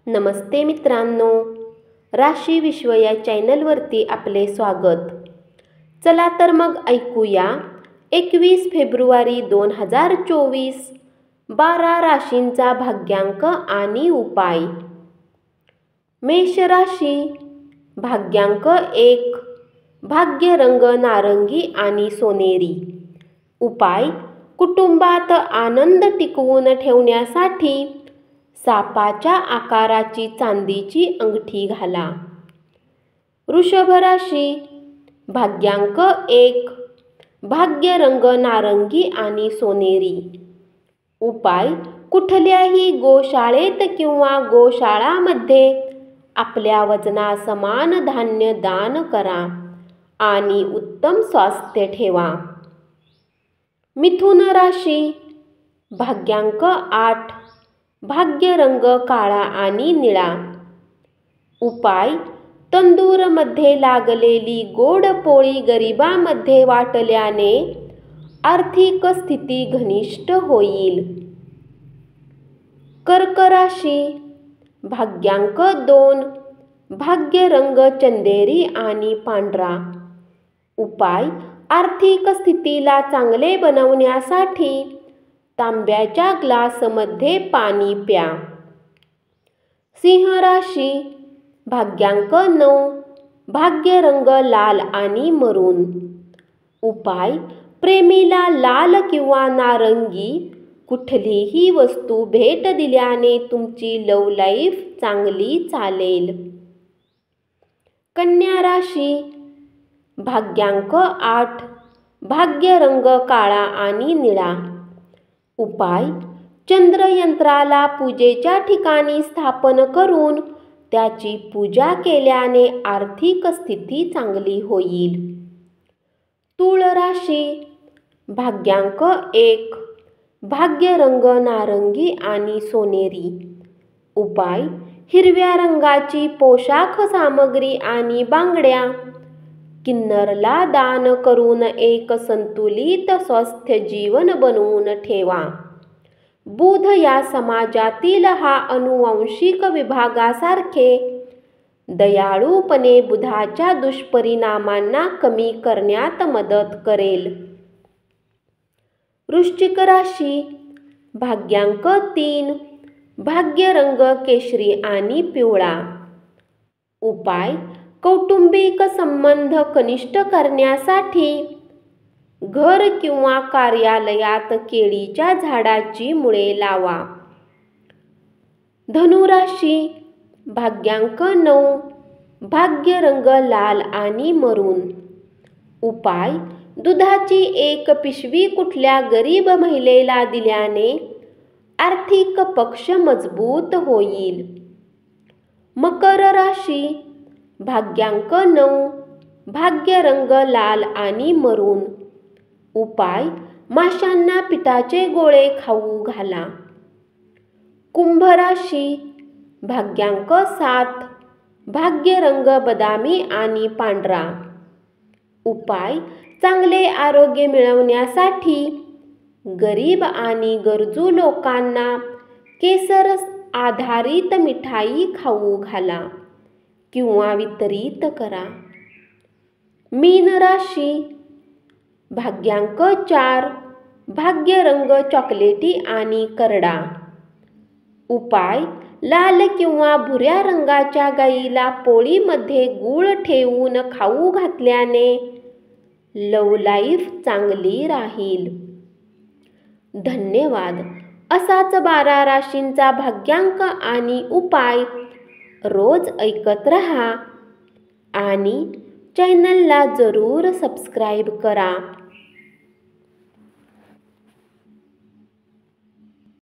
नमस्ते मित्रांनो, राशी विश्व या चॅनलवरती आपले स्वागत. चला तर मग ऐकूया 21 फेब्रुवारी 2024 12 राशींचा भाग्यांक आणि उपाय. मेष राशी. भाग्यांक 1. भाग्य रंग नारंगी आणि सोनेरी. उपाय. कुटुंबात आनंद टिकवून ठेवण्यासाठी सापाच्या आकाराची चांदीची अंगठी घाला. वृषभ राशी. भाग्यांक 1. भाग्य रंग नारंगी आणि सोनेरी. उपाय. कुठल्याही गोशाळेत किंवा गोशाळामध्ये आपल्या वजनासमान धान्य दान करा आणि उत्तम स्वास्थ्य ठेवा. मिथुन राशी. भाग्यांक 8. भाग्य रंग काळा आणि निळा. उपाय. तंदूरमध्ये लागलेली गोड पोळी गरिबांमध्ये वाटल्याने आर्थिक स्थिती घनिष्ठ होईल. कर्क राशी. भाग्यांक 2. भाग्य रंग चंदेरी आणि पांढरा. उपाय. आर्थिक स्थितीला चांगले बनवण्यासाठी तांब्याच्या ग्लासमध्ये पाणी प्या. सिंह राशी. भाग्यांक 9. भाग्य रंग लाल आणि मरून. उपाय. प्रेमीला लाल किंवा नारंगी कुठलीही वस्तू भेट दिल्याने तुमची लव्ह लाईफ चांगली चालेल. कन्या राशी. भाग्यांक 8. भाग्य रंग काळा आणि निळा. उपाय. चंद्रयंत्राला पूजेच्या ठिकाणी स्थापन करून त्याची पूजा केल्याने आर्थिक स्थिती चांगली होईल. तूळ राशी. भाग्यांक 1. भाग्य रंग नारंगी आणि सोनेरी. उपाय. हिरव्या रंगाची पोशाख सामग्री आणि बांगड्या किन्नरला दान करून एक संतुलित स्वस्थ जीवन बनवून ठेवा. बुध या समाजातील हा अनुवांशिक विभागासारखे दयाळूपणे बुधाच्या दुष्परिणामांना कमी करण्यात मदत करेल. वृश्चिक राशी. भाग्यांक 3. भाग्य रंग केशरी आणि पिवळा. उपाय. कौटुंबिक संबंध घनिष्ठ करण्यासाठी घर किंवा कार्यालयात केळीच्या झाडाची मुळे लावा. धनु राशी. भाग्यांक 9. भाग्य रंग लाल आणि मरून. उपाय. दुधाची एक पिशवी कुठल्या गरीब महिलेला दिल्याने आर्थिक पक्ष मजबूत होईल. मकर राशी. भाग्यांक 9. भाग्य रंग लाल आणि मरून. उपाय. माशांना पिठाचे गोळे खाऊ घाला. कुंभ राशी. भाग्यांक 7. भाग्य रंग बदामी आणि पांढरा. उपाय. चांगले आरोग्य मिळवण्यासाठी गरीब आणि गरजू लोकांना केसर आधारित मिठाई खाऊ घाला किंवा वितरित करा. मीन राशी. भाग्यांक 4. भाग्य रंग चॉकलेटी आणि करडा. उपाय. लाल किंवा भुऱ्या रंगाच्या गाईला पोळीमध्ये गूळ ठेवून खाऊ घातल्याने लव्ह लाईफ चांगली राहील. धन्यवाद. असाच 12 राशींचा भाग्यांक आणि उपाय रोज ऐकत रहा आणि चॅनलला जरूर सबस्क्राईब करा.